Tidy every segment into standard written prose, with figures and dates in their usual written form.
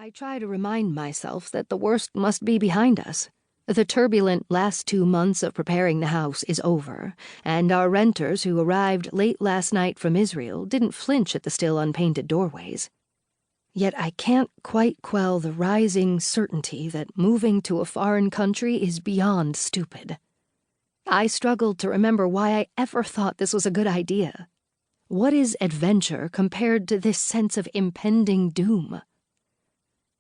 I try to remind myself that the worst must be behind us. The turbulent last 2 months of preparing the house is over, and our renters who arrived late last night from Israel didn't flinch at the still unpainted doorways. Yet I can't quite quell the rising certainty that moving to a foreign country is beyond stupid. I struggled to remember why I ever thought this was a good idea. What is adventure compared to this sense of impending doom?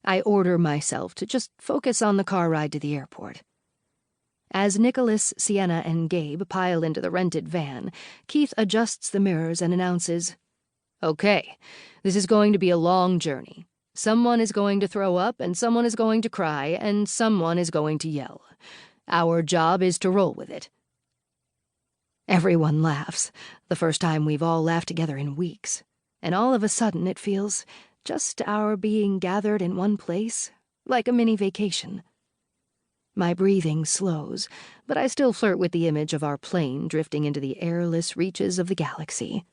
I order myself to just focus on the car ride to the airport. As Nicholas, Sienna, and Gabe pile into the rented van, Keith adjusts the mirrors and announces, "Okay, this is going to be a long journey. Someone is going to throw up, and someone is going to cry, and someone is going to yell. Our job is to roll with it." Everyone laughs, the first time we've all laughed together in weeks, and all of a sudden it feels just our being gathered in one place, like a mini vacation. My breathing slows, but I still flirt with the image of our plane drifting into the airless reaches of the galaxy.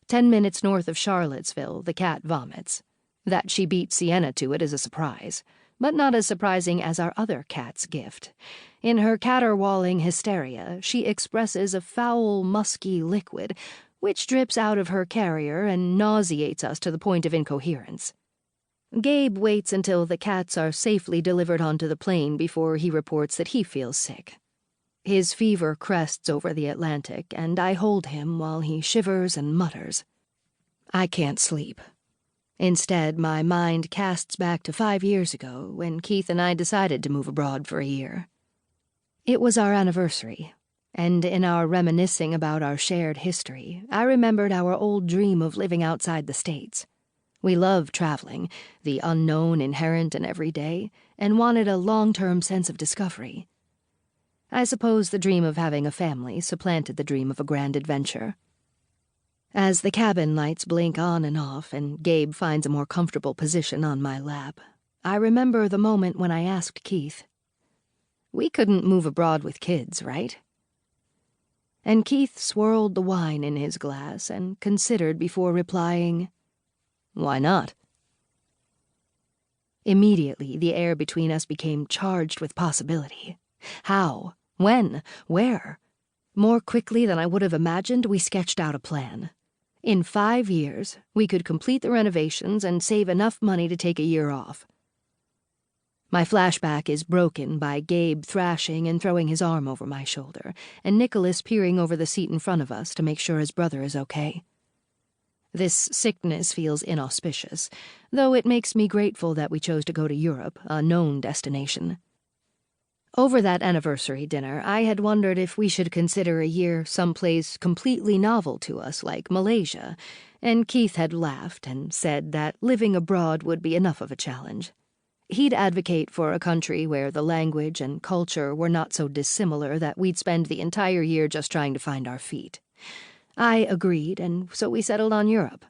10 minutes north of Charlottesville, the cat vomits. That she beat Sienna to it is a surprise, but not as surprising as our other cat's gift. In her caterwauling hysteria, she expresses a foul, musky liquid, which drips out of her carrier and nauseates us to the point of incoherence. Gabe waits until the cats are safely delivered onto the plane before he reports that he feels sick. His fever crests over the Atlantic, and I hold him while he shivers and mutters. I can't sleep. Instead, my mind casts back to 5 years ago when Keith and I decided to move abroad for a year. It was our anniversary, and in our reminiscing about our shared history, I remembered our old dream of living outside the States. We loved traveling, the unknown inherent in every day, and wanted a long-term sense of discovery. I suppose the dream of having a family supplanted the dream of a grand adventure. As the cabin lights blink on and off and Gabe finds a more comfortable position on my lap, I remember the moment when I asked Keith, "We couldn't move abroad with kids, right?" And Keith swirled the wine in his glass and considered before replying, "Why not?" Immediately, the air between us became charged with possibility. How? When? Where? More quickly than I would have imagined, we sketched out a plan. In 5 years, we could complete the renovations and save enough money to take a year off. My flashback is broken by Gabe thrashing and throwing his arm over my shoulder, and Nicholas peering over the seat in front of us to make sure his brother is okay. This sickness feels inauspicious, though it makes me grateful that we chose to go to Europe, a known destination. Over that anniversary dinner, I had wondered if we should consider a year someplace completely novel to us, like Malaysia, and Keith had laughed and said that living abroad would be enough of a challenge. He'd advocate for a country where the language and culture were not so dissimilar that we'd spend the entire year just trying to find our feet. I agreed, and so we settled on Europe.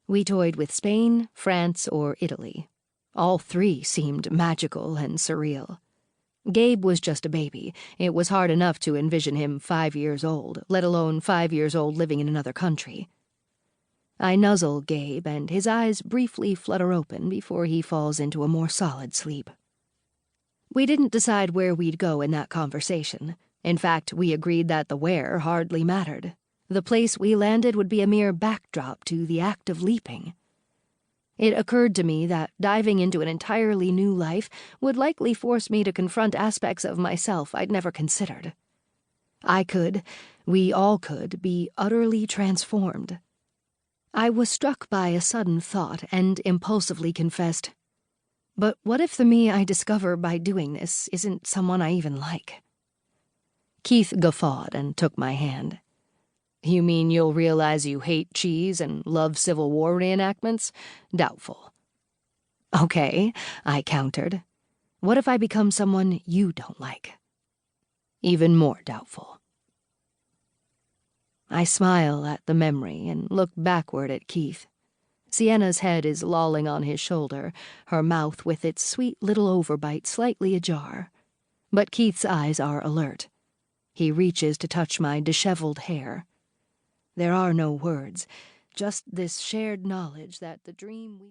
We toyed with Spain, France, or Italy. All 3 seemed magical and surreal. Gabe was just a baby. It was hard enough to envision him 5 years old, let alone 5 years old living in another country. I nuzzle Gabe, and his eyes briefly flutter open before he falls into a more solid sleep. We didn't decide where we'd go in that conversation. In fact, we agreed that the where hardly mattered. The place we landed would be a mere backdrop to the act of leaping. It occurred to me that diving into an entirely new life would likely force me to confront aspects of myself I'd never considered. We all could, be utterly transformed. I was struck by a sudden thought and impulsively confessed, "But what if the me I discover by doing this isn't someone I even like?" Keith guffawed and took my hand. "You mean you'll realize you hate cheese and love Civil War reenactments? Doubtful." "Okay," I countered. "What if I become someone you don't like?" "Even more doubtful." I smile at the memory and look backward at Keith. Sienna's head is lolling on his shoulder, her mouth with its sweet little overbite slightly ajar. But Keith's eyes are alert. He reaches to touch my disheveled hair. There are no words, just this shared knowledge that the dream we